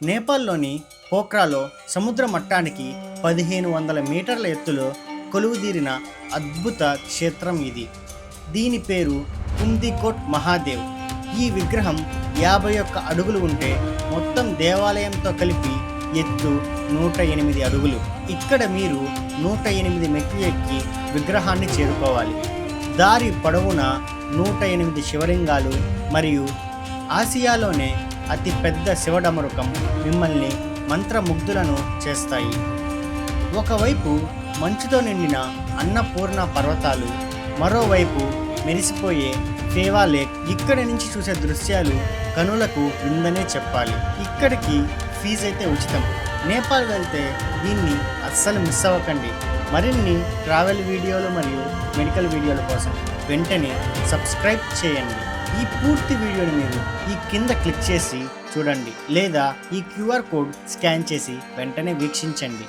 నేపాల్లోని పోఖ్రాలో సముద్ర మట్టానికి 1500 మీటర్ల ఎత్తులో కొలువుదీరిన అద్భుత క్షేత్రం ఇది. దీని పేరు కుందికోట్ మహాదేవ్. ఈ విగ్రహం 51 అడుగులు ఉంటే మొత్తం దేవాలయంతో కలిపి ఎత్తు 108 అడుగులు. ఇక్కడ మీరు 108 మెట్లు ఎక్కి విగ్రహాన్ని చేరుకోవాలి. దారి పొడవునా 108 శివలింగాలు మరియు ఆసియాలోనే అతి పెద్ద శివడమరుకం మిమ్మల్ని మంత్రముగ్ధులను చేస్తాయి. ఒకవైపు మంచుతో నిండిన అన్నపూర్ణ పర్వతాలు, మరోవైపు మెరిసిపోయే ఫేవా లేక్. ఇక్కడి నుంచి చూసే దృశ్యాలు కనులకు విందనే చెప్పాలి. ఇక్కడికి ఫీజు అయితే ఉచితం. నేపాల్ వెళ్తే దీన్ని అస్సలు మిస్ అవ్వకండి. మరిన్ని ట్రావెల్ వీడియోలు మరియు మెడికల్ వీడియోల కోసం వెంటనే సబ్స్క్రైబ్ చేయండి. ఈ పూర్తి వీడియోని మీరు ఈ కింద క్లిక్ చేసి చూడండి, లేదా ఈ క్యూఆర్ కోడ్ స్కాన్ చేసి వెంటనే వీక్షించండి.